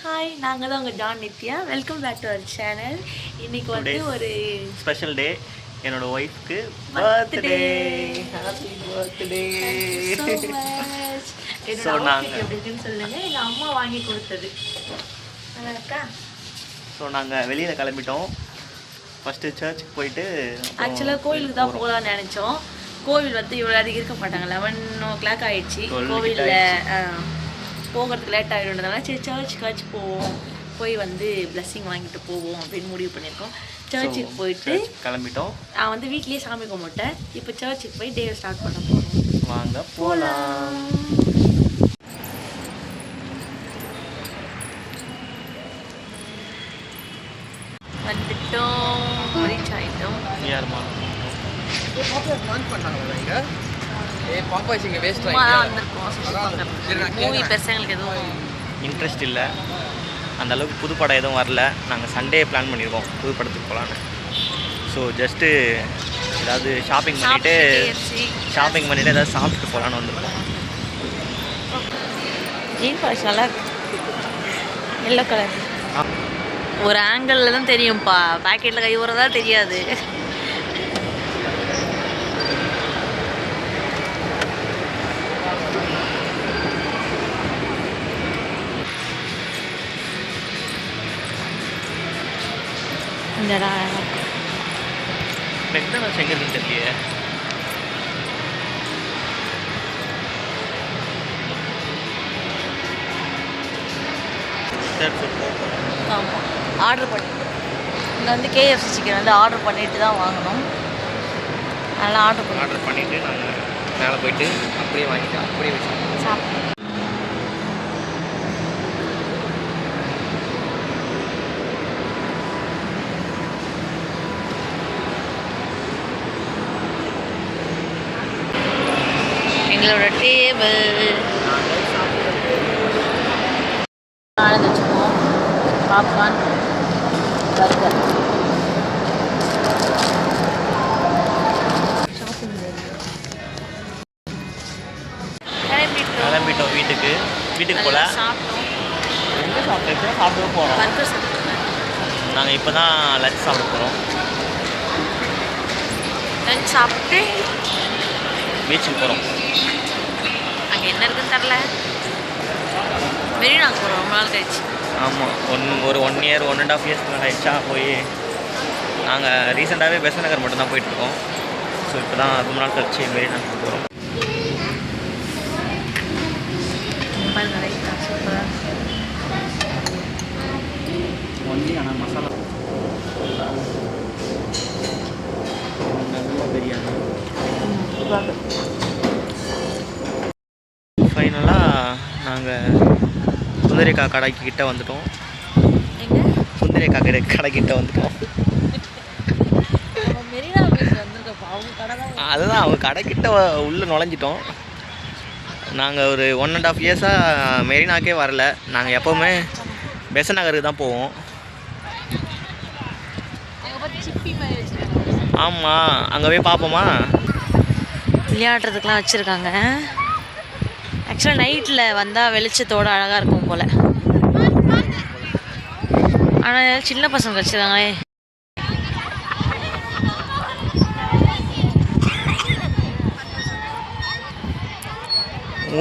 Hi, நாங்கள் தான் உங்கள் John Nithya. Welcome back to our channel. இன்னைக்கு வந்து ஒரு ஸ்பெஷல் டே. என்னோட ஒய்ஃப்க்கு பர்த்டே. Happy birthday. என்னோட அவுட்ஃபிட் எப்படி இருக்குன்னு சொல்லுங்க. எங்கள் அம்மா வாங்கி கொடுத்தது நல்லா இருக்கா? ஸோ நாங்கள் வெளியில் கிளம்பிட்டோம். ஃபஸ்ட்டு சர்ச்சுக்கு போயிட்டு ஆக்சுவலாக கோயிலுக்கு தான் போகலான்னு நினச்சோம். கோவில் வந்து இவ்வளோ நேரம் இருக்க மாட்டாங்க. 11 ஆகிடுச்சு. கோவிலில் போகிறதுக்கு லேட் ஆகிடுன்றதுனால சரி சர்ச்சுக்காச்சும் போவோம், போய் வந்து பிளஸ்ஸிங் வாங்கிட்டு போவோம் அப்படின்னு முடிவு பண்ணியிருக்கோம். சர்ச்சுக்கு போயிட்டு கிளம்பிட்டோம். நான் வந்து வீட்லேயே சாமி கும்பிட்டேன். இப்போ சர்ச்சுக்கு போய் டே ஸ்டார்ட் பண்ண போகிறோம். வாங்க போகலாம். வந்துட்டோம், ரீச் ஆகிட்டோம். யாருமா மூவி பெருசாக எங்களுக்கு எதுவும் இன்ட்ரெஸ்ட் இல்லை. அந்த அளவுக்கு புது படம் எதுவும் வரல. நாங்கள் சண்டே பிளான் பண்ணியிருக்கோம் புது படத்துக்கு போகலான்னு. ஸோ ஜஸ்ட்டு ஏதாவது ஷாப்பிங் பண்ணிவிட்டு ஏதாவது சாப்பிட்டு போகலான்னு வந்துருக்கோம். ஜீன் பாலிஷ் நல்லா இருக்கு, எல்லோ கலர். ஒரு ஆங்கிளில் தான் தெரியும்ப்பா, பேக்கெட்டில் கை வரதா தெரியாது. இந்தடா மெக்டானல்ஸ் எங்கே இருக்குன்னு தெரியலையே. ஆமாம், ஆர்டர் பண்ணி இங்கே வந்து KFC சிக்கன் வந்து ஆர்டர் பண்ணிட்டு தான் வாங்கணும். அதெல்லாம் ஆர்டர் பண்ணிவிட்டு நாங்கள் மேலே போயிட்டு அப்படியே வாங்கிட்டு அப்படியே வச்சு சாப்பிட்டோம். எங்களோட டேபிள் நாளைக்கு வச்சுக்குவோம். Popcorn, burger. கிளம்பிட்டோம் வீட்டுக்கு போல. சாப்பிட்டோம். எங்கே சாப்பிட்டு சாப்பிட்டு போகிறோம். பர்கர் சாப்பிட்டோம். நாங்கள் இப்போ தான் லஞ்ச் சாப்பிட போகிறோம். லஞ்ச் சாப்பிட்டு பீச்சுக்கு போகிறோம். அங்கே என்ன இருக்குன்னு தெரில. மெரினாக்கு போகிறோம் ரொம்ப நாள் கழிச்சு. ஆமாம், ஒரு 1 இயர் 1.5 இயர்ஸ்க்கு மேலே ஆயிடுச்சா போய். நாங்கள் ரீசெண்டாகவே பெசன்ட் நகர் மட்டும்தான் போயிட்டுருக்கோம். ஸோ இப்போ தான் ரொம்ப நாள் கழிச்சு மெரினாக்கு போகிறோம். ஒன்லி ஆனால் மசாலா பிரியாணி. ஃபைனலாக நாங்கள் சுந்தரிக்கா கடைக்கிட்ட வந்துட்டோம். சுந்தரிக்கா கடைக்கிட்ட வந்துட்டோம். அதுதான் அவங்க கடைக்கிட்ட உள்ளே நுழைஞ்சிட்டோம். நாங்கள் ஒரு 1.5 இயர்ஸாக மெரினாக்கே வரல. நாங்கள் எப்போவுமே பெசன்ட் நகருக்கு தான் போவோம். ஆமாம், அங்கே போய் பார்ப்போமா. விளையாடுறதுக்கெலாம் வச்சுருக்காங்க. ஆக்சுவலாக நைட்டில் வந்தால் வெளிச்சத்தோடு அழகாக இருக்கும் போல். ஆனால் சின்ன பசங்க வச்சுருக்காங்களே.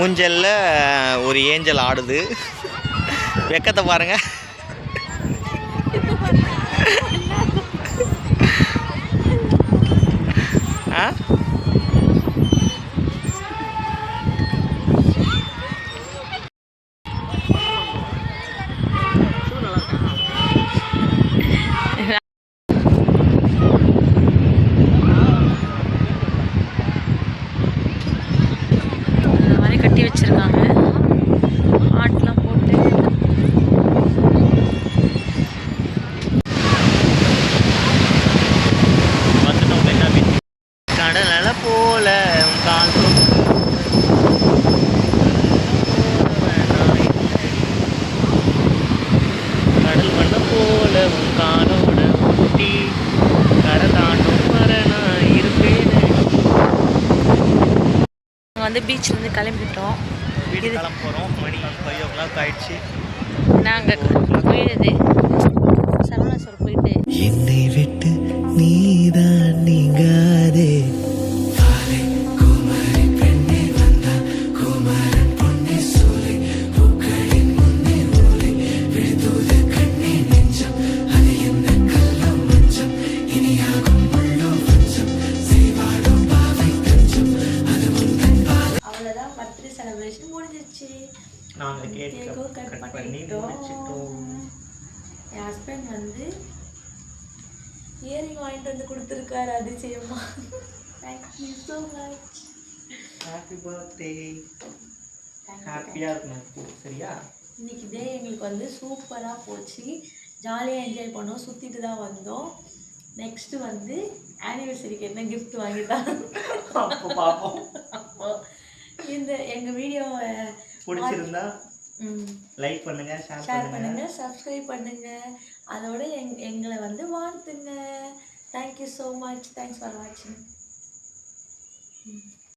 ஊஞ்சலில் ஒரு ஏஞ்சல் ஆடுது. வெக்கத்தை பாருங்க. ஆ கட்டி வச்சிருக்காங்க, ஆட்டெலாம் போட்டு. கடல போல கடல் பண்ண போல உன் காலோட ஊட்டி கரை தாண்டும் மரணா இருப்பேன். வந்து பீச்சிலேருந்து கிளம்பிட்டோம். வீட்டுக்கு கிளம்ப போகிறோம். மணி 5 o'clock ஆயிடுச்சு. நாங்கள் போயிடுது சரவணா சார் போயிட்டு என்னை விட்டு நீதான் நீங்காதே அவ்வளோதான் பர்த்டே செலிப்ரேஷன் முடிஞ்சிருச்சு. நாங்கள் கேக்கும் கட் பண்ணிட்டோம். என் ஹஸ்பண்ட் வந்து இயரிங் வாங்கிட்டு வந்து கொடுத்துருக்காரு அதிசயமா. Thank you so much. Happy birthday. ஹாப்பியாக இருக்கணும் சரியா. இன்னைக்கு டே எங்களுக்கு வந்து சூப்பராக போச்சு. ஜாலியாக என்ஜாய் பண்ணோம். சுற்றிட்டு தான் வந்தோம். நெக்ஸ்ட்டு வந்து ஆனிவர்சரிக்கு என்ன கிஃப்ட் வாங்கிட்டாங்க அப்போ பார்ப்போம். இந்த எங்கள் வீடியோவை பிடிச்சிருந்தா லைக் பண்ணுங்க, ஷேர் பண்ணுங்க, சப்ஸ்கிரைப் பண்ணுங்க. அதோட எங்களை வந்து வாழ்த்துங்க. Thank you so much. Thanks for வாட்சிங்.